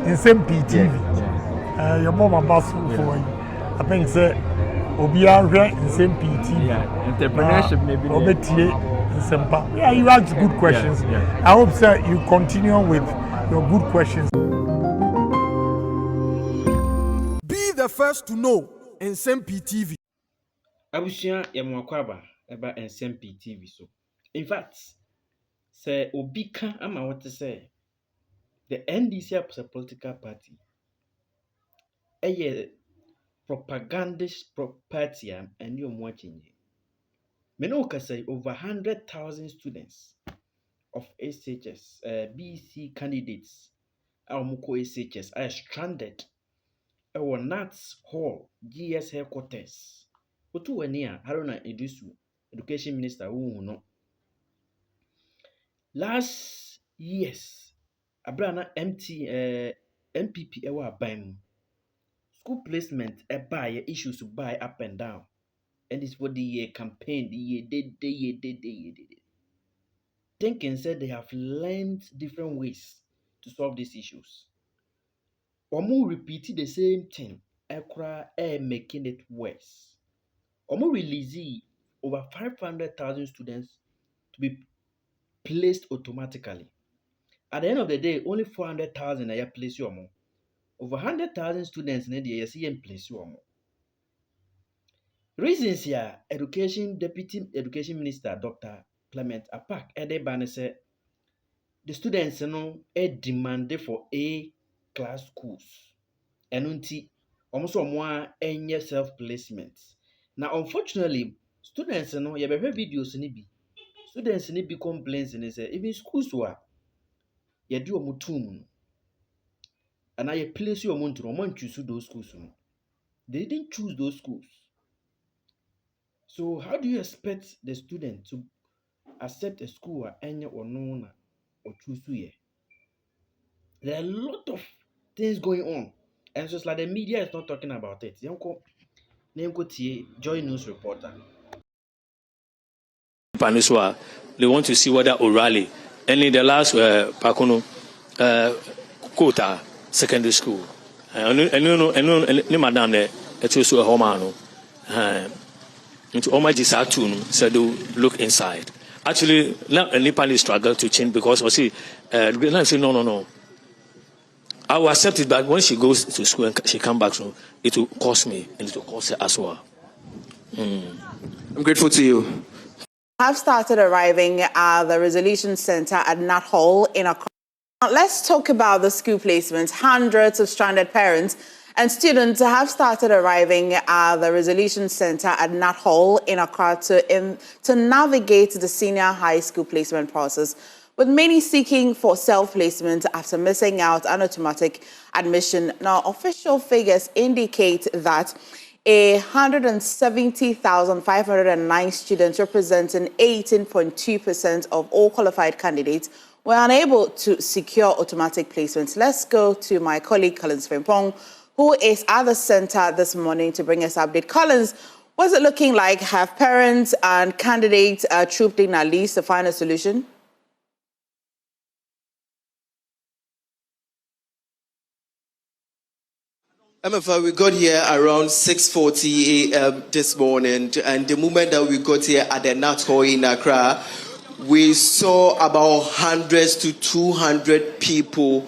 Nsem-Pii TV. Your mom and boss for you. I think say Obia Nsem-Pii TV. Entrepreneurship maybe. Nsem-Pii. Yeah, you ask good questions. I hope sir you continue with your good questions. Be the first to know Nsem-Pii TV. Abushia Yamwakwaba about Nsem-Pii TV so. In fact, say Obika ama what to say. The NDC is a political party. A propagandist party and you're watching. Menoka say over 100,000 students of SHS, BECE candidates, Almuko SHS are stranded at Nats Hall, GES headquarters. Otu wania Haruna Education Minister who no. Last years, Abrana MPP ewa aban. School placement buy issues to buy up and down. And it's for the year campaign, the year. Thinking said they have learned different ways to solve these issues. Omo repeated the same thing, making it worse. Omo release over 500,000 students to be placed automatically. At the end of the day, only 400,000 are placed omo. Over 100,000 students in the year see place omo. Reasons here, Deputy Education Minister Dr. Clement Apak Edebane said the students demanded for A-class schools. And almost more any self-placement. Now, unfortunately, students you have videos in students be complaints and say even schools were you do a mutum and I place your money to choose those schools. They didn't choose those schools. So how do you expect the student to accept a school or no or choose here? There are a lot of things going on. And so it's like the media is not talking about it. Joy News reporter. Paniswa, they want to see whether O'Reilly and in the last Pakono Kota secondary school. And madam there, it's also a home. Into Omajisatun said to look inside. Actually, now a Nepali struggle to change because I see say no. I will accept it, but when she goes to school and she comes back, so it will cost me and it will cost her as well. I'm grateful to you. Have started arriving at the Resolution Center at Nat Hall in Accra. Now, let's talk about the school placements. Hundreds of stranded parents and students have started arriving at the Resolution Center at Nat Hall in Accra to navigate the senior high school placement process, with many seeking for self-placement after missing out on automatic admission. Now, official figures indicate that 170,509 students, representing 18.2% of all qualified candidates, were unable to secure automatic placements. Let's go to my colleague, Nsem-Pii, who is at the center this morning to bring us update. Collins, what's it looking like? Have parents and candidates trooped in at least to find a solution? MFA, we got here around 6:40 a.m. this morning, and the moment that we got here at the Nat Hall in Accra, we saw about 100 to 200 people,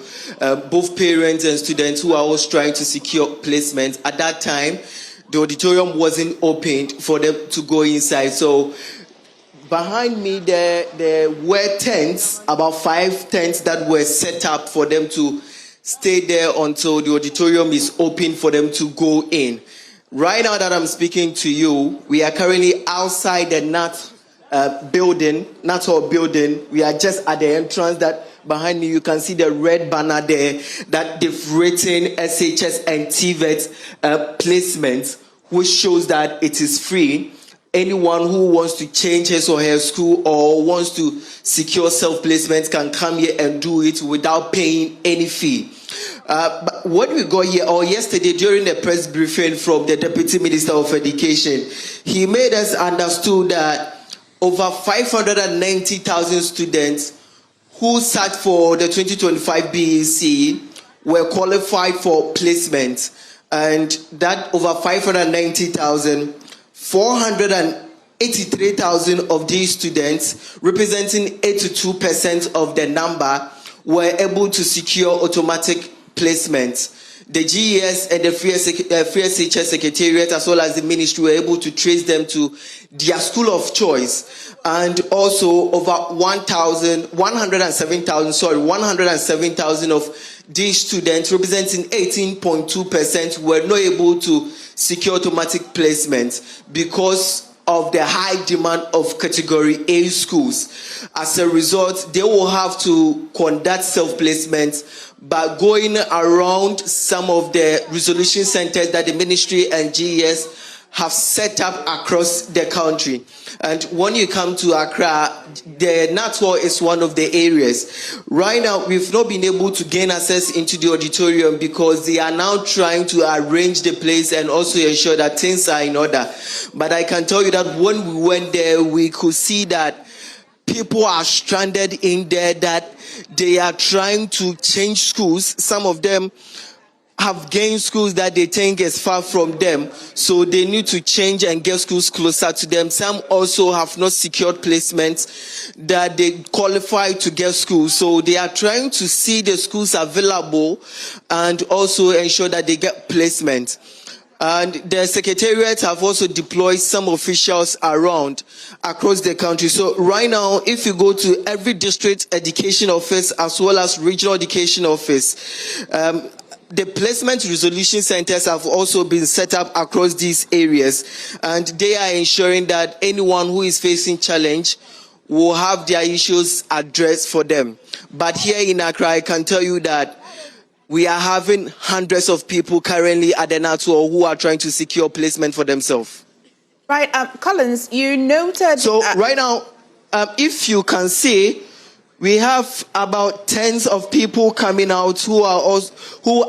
both parents and students, who are all trying to secure placement. At that time, the auditorium wasn't opened for them to go inside. So behind me, there were tents, about 5 tents that were set up for them to stay there until the auditorium is open for them to go in. Right now that I'm speaking to you, we are currently outside the Nat Hall building. We are just at the entrance. That behind me, you can see the red banner there that they've written SHS and TVET placement, which shows that it is free. Anyone who wants to change his or her school or wants to secure self-placement can come here and do it without paying any fee. But what we got here, or yesterday during the press briefing from the Deputy Minister of Education, he made us understood that over 590,000 students who sat for the 2025 BECE were qualified for placement, and that over 590,000, 483,000 of these students, representing 82% of the number, were able to secure automatic placement. The GES and the Free SHS Secretariat, as well as the ministry, were able to trace them to their school of choice. And also over 107,000 of these students, representing 18.2%, were not able to secure automatic placement because of the high demand of category A schools. As a result, they will have to conduct self-placement by going around some of the resolution centers that the ministry and GES have set up across the country. And when you come to Accra, the NATWO is one of the areas. Right now, we've not been able to gain access into the auditorium because they are now trying to arrange the place and also ensure that things are in order. But I can tell you that when we went there, we could see that people are stranded in there, that they are trying to change schools. Some of them have gained schools that they think is far from them, so they need to change and get schools closer to them. Some also have not secured placements that they qualify to get schools, so they are trying to see the schools available and also ensure that they get placement. And the secretariat have also deployed some officials around across the country. So right now, if you go to every district education office as well as regional education office, the placement resolution centers have also been set up across these areas, and they are ensuring that anyone who is facing challenge will have their issues addressed for them. But here in Accra, I can tell you that we are having hundreds of people currently at the NATWO who are trying to secure placement for themselves. Right, Collins, you noted... So right now, if you can see, we have about tens of people coming out who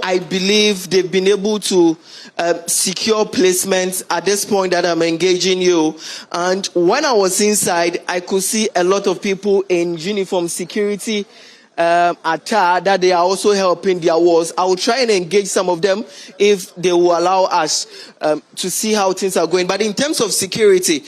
I believe they've been able to secure placements at this point that I'm engaging you. And when I was inside, I could see a lot of people in uniform security attire that they are also helping their wars. I will try and engage some of them if they will allow us to see how things are going. But in terms of security,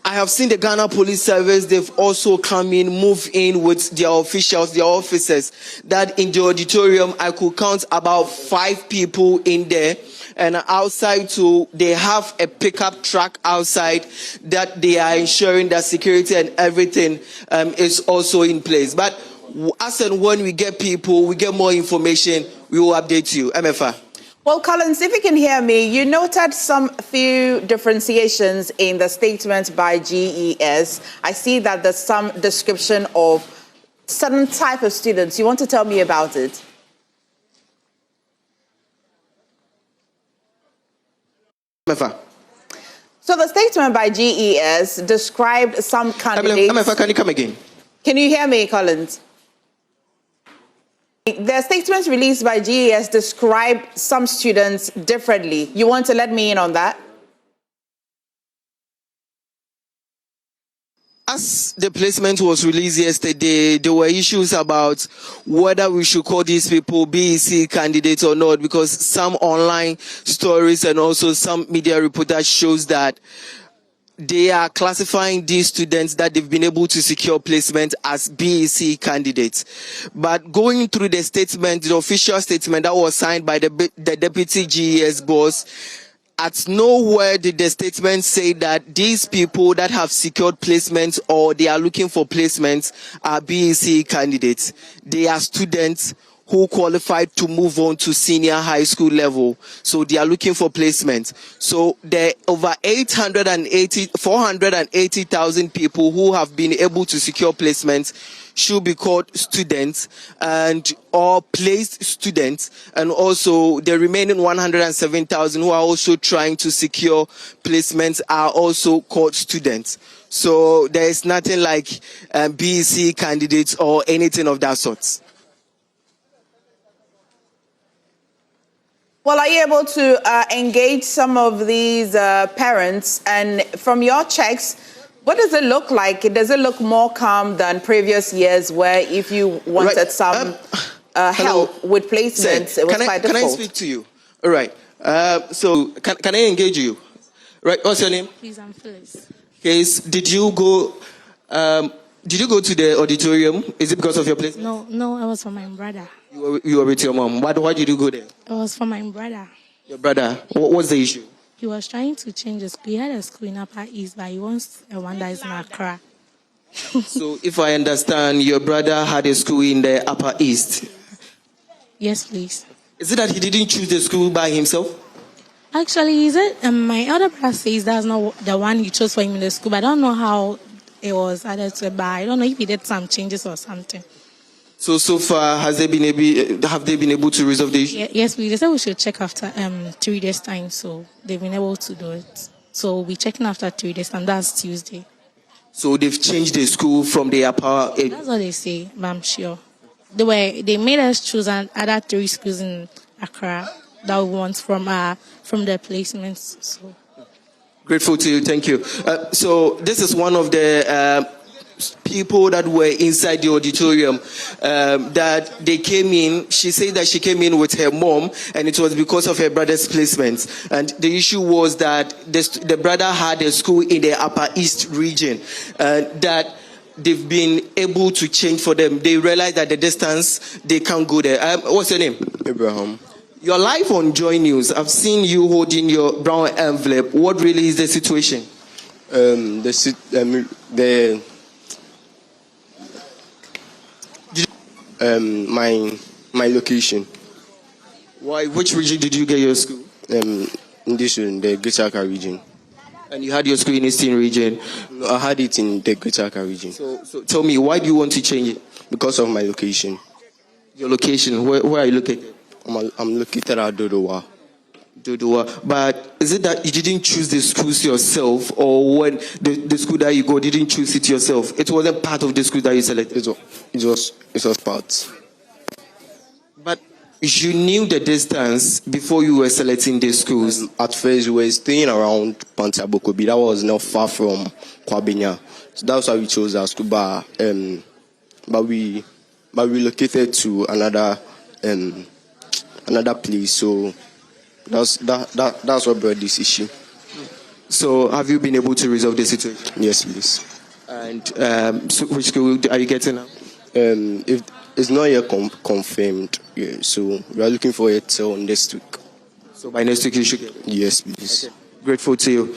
I have seen the Ghana Police Service. They've also come in, move in with their officials, their officers. That in the auditorium, I could count about 5 people in there. And outside too, they have a pickup truck outside that they are ensuring that security and everything is also in place. But as and when we get people, we get more information, we will update you. MFA. Well, Collins, if you can hear me, you noted some few differentiations in the statement by GES. I see that there's some description of certain type of students. You want to tell me about it? MFA. So the statement by GES described some candidates... MFA, can you come again? Can you hear me, Collins? The statements released by GES describe some students differently. You want to let me in on that? As the placement was released yesterday, there were issues about whether we should call these people BECE candidates or not, because some online stories and also some media reportage shows that they are classifying these students that they've been able to secure placement as BECE candidates. But going through the statement, the official statement that was signed by the deputy GES boss, at nowhere did the statement say that these people that have secured placements or they are looking for placements are BECE candidates. They are students who qualified to move on to senior high school level. So they are looking for placement. So there are over 480,000 people who have been able to secure placements should be called students and or placed students, and also the remaining 107,000 who are also trying to secure placements are also called students. So there is nothing like BECE candidates or anything of that sort. Well, are you able to engage some of these parents? And from your checks, what does it look like? Does it look more calm than previous years where if you wanted some help with placements, it was quite difficult. Can I speak to you? All right. So can I engage you? Right. What's your name? Please, I'm Phyllis. Case, did you go to the auditorium? Is it because of your place? No, it was for my brother. You were with your mom. Why did you go there? It was for my brother. Your brother. What's the issue? He was trying to change the school. He had a school in Upper East, but he wants one that is in Accra. So, if I understand, your brother had a school in the Upper East. Yes, please. Is it that he didn't choose the school by himself? Actually, he said, my other brother says that's not the one he chose for him in the school, but I don't know how it was added to it, but I don't know if he did some changes or something. So far, have they been able to resolve the issue? Yes, please. They said we should check after 3 days' time, so they've been able to do it. So we'll be checking after 3 days, and that's Tuesday. So they've changed the school from the upper. That's what they say, but I'm sure. They made us choose other 3 schools in Accra that we want from the placements. So Grateful to you, thank you. So this is one of the people that were inside the auditorium that they came in. She said that she came in with her mom, and it was because of her brother's placement. And the issue was that the brother had a school in the Upper East region that they've been able to change for them. They realized that the distance, they can't go there. What's your name? Abraham. You're live on Joy News. I've seen you holding your brown envelope. What really is the situation? My location. Why? Which region did you get your school? In this one, the Greater Accra region. And you had your school in Eastern region. No, I had it in the Greater Accra region. So tell me, why do you want to change it? Because of my location. Your location, where are you located? I'm located at Dodowa. But is it that you didn't choose the schools yourself, or when the school that you go didn't choose it yourself? It wasn't part of the school that you selected. It was part. But you knew the distance before you were selecting the schools. At first, we were staying around Pantabokobi. That was not far from Kwabenya. So that's why we chose our school. But we relocated to another place. So that's what brought this issue. So have you been able to resolve the situation? Yes, please. And so which school are you getting now? If it's not yet confirmed, yeah, so we are looking for it till next week. So by next week you should get it? Yes, please. Okay. Grateful to you.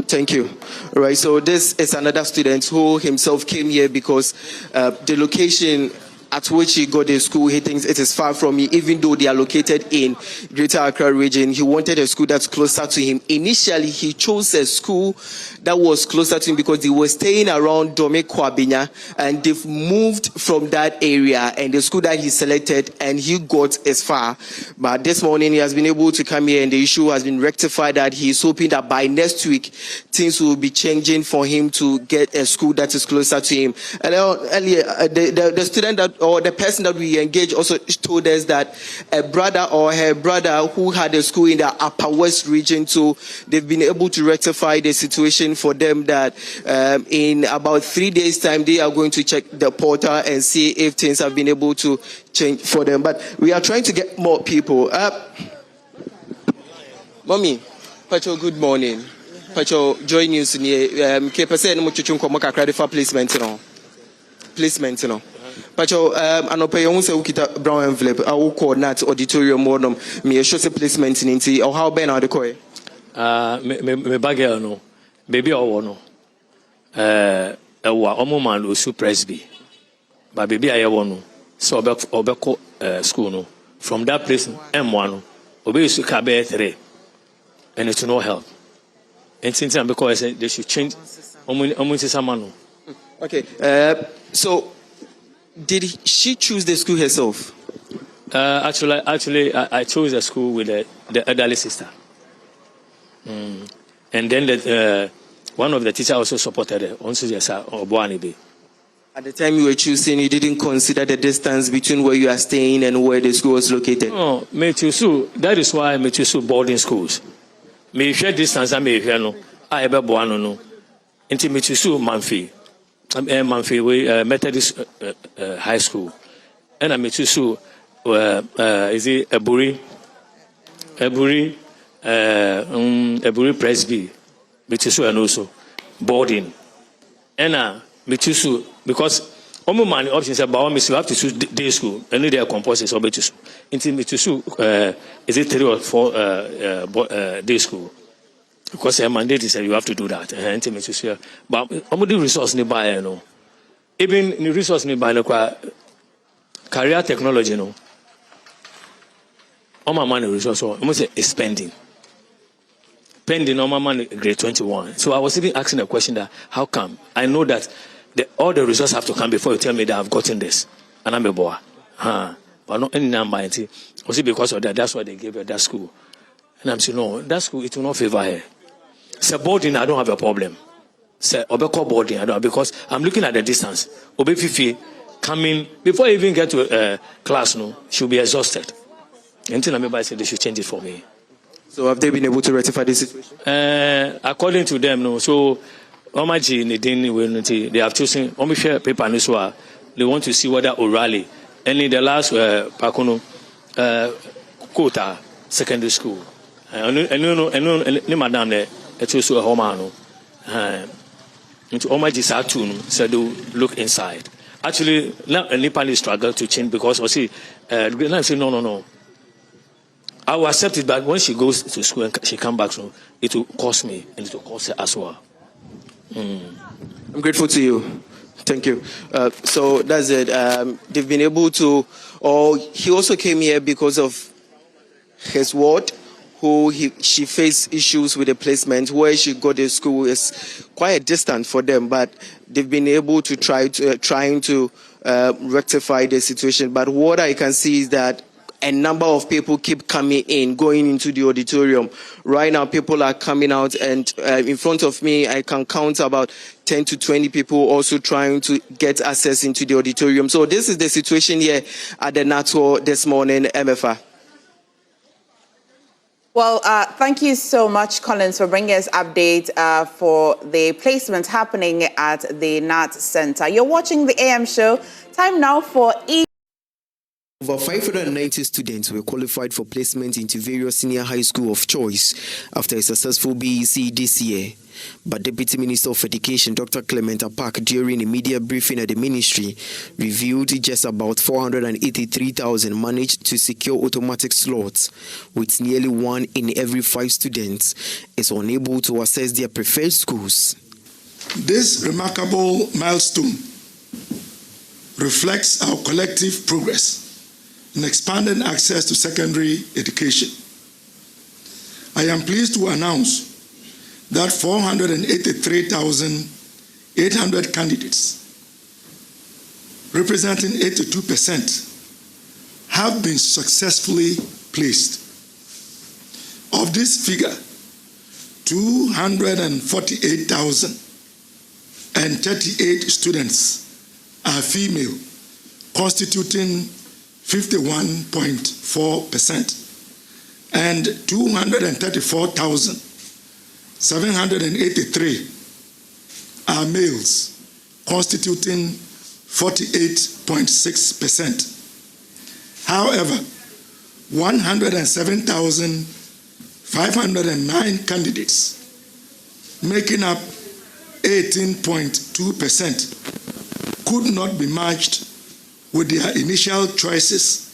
Thank you. All right, so this is another student who himself came here because the location at which he got a school, he thinks it is far from him, even though they are located in Greater Accra region. He wanted a school that's closer to him. Initially, he chose a school that was closer to him because they were staying around Dome Kwabenya, and they've moved from that area, and the school that he selected and he got is far. But this morning, he has been able to come here, and the issue has been rectified, that he is hoping that by next week, things will be changing for him to get a school that is closer to him. And earlier, the student that, or the person that we engaged, also told us that a brother or her brother who had a school in the Upper West region, so they've been able to rectify the situation for them, that in about 3 days' time, they are going to check the portal and see if things have been able to change for them. But we are trying to get more people. Mommy, Pacho, good morning. Pacho, Joy News ni KPC no muchuchu nkomo kakra de fa placement no. Pacho, anope yon se ukita brown envelope awu coordinate auditorium modem me show se placement ni nti or how ben ade koy me bagel no baby owo no ewa omo man osu presby ba baby ayewo no so obeko school no from that place M1 no obe su ka be 3 and it no help. And since I'm because they should change no. Okay, so did she choose the school herself? Actually, I chose the school with the elderly sister. And then one of the teachers also supported her. At the time you were choosing, you didn't consider the distance between where you are staying and where the school was located? No, that is why I choose boarding schools. Me share distance I may hear no. I ever born no. Until me choose Nsem-Pii. Nsem-Pii Methodist High School, and I met you is it Eburi Presby, Mitisu and also boarding. And Mitisu, because Omo man options about me, you have to choose day school, and they are composed or Mitisu. Into Mitisu, is it 3 or 4 day school? Because a mandate is you have to do that. And Mitisu, but Omo the resource nearby, you know. Even the resource nearby, career technology, you know. All my money resource, almost is spending. Pending on my money, grade 21. So I was even asking a question that, how come? I know that all the resources have to come before you tell me that I've gotten this. And I'm a boy. But not any number. Was it because of that? That's why they gave her that school. And I'm saying, no, that school, it will not favor her. Say boarding, I don't have a problem. Say, Obeko boarding, I don't, because I'm looking at the distance. Obe Fifi coming, before you even get to class, no, she'll be exhausted. Until I said they should change it for me. So have they been able to rectify this situation? According to them, no. So, they have chosen paper. They want to see whether orally. And in the last Pakuno quota secondary school. And madam there, it's also a home. Into Omaji Satun said to look inside. Actually, now Nepali struggle to change because I say no. I will accept it, but when she goes to school and she comes back, so it will cost me and it will cost her as well. I'm grateful to you. Thank you. So that's it. They've been able to, or he also came here because of his ward, she faced issues with the placement. Where she got to school is quite a distance for them, but they've been able to trying to rectify the situation. But what I can see is that a number of people keep coming in, going into the auditorium. Right now, people are coming out, and in front of me, I can count about 10 to 20 people also trying to get access into the auditorium. So this is the situation here at the NATO this morning, MFA. Well, thank you so much, Collins, for bringing us update for the placement happening at the NAT Center. You're watching the AM show. Time now for Over 590 students were qualified for placement into various senior high school of choice after a successful BECE this year. But Deputy Minister of Education Dr. Clement Apak, during a media briefing at the ministry, revealed just about 483,000 managed to secure automatic slots, with nearly 1 in every 5 students is unable to access their preferred schools. This remarkable milestone reflects our collective progress in expanding access to secondary education. I am pleased to announce that 483,800 candidates, representing 82%, have been successfully placed. Of this figure, 248,038 students are female, constituting 51.4%, and 234,783 are males, constituting 48.6%. However, 107,509 candidates, making up 18.2%, could not be matched with their initial choices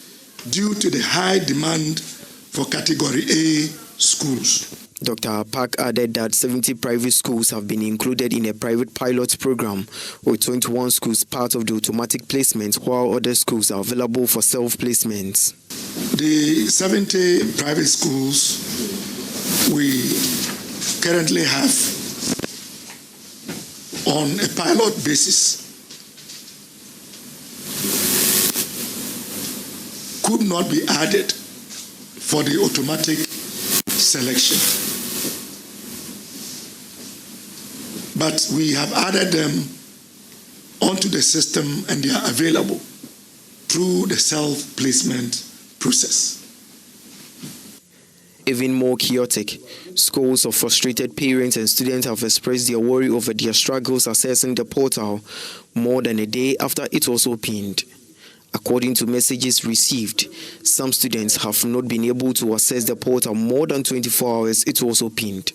due to the high demand for Category A schools. Dr. Park added that 70 private schools have been included in a private pilot program, with 21 schools part of the automatic placement, while other schools are available for self-placements. The 70 private schools we currently have on a pilot basis could not be added for the automatic selection. But we have added them onto the system and they are available through the self-placement process. Even more chaotic, scores of frustrated parents and students have expressed their worry over their struggles accessing the portal more than a day after it was opened. According to messages received, some students have not been able to access the portal more than 24 hours it was opened.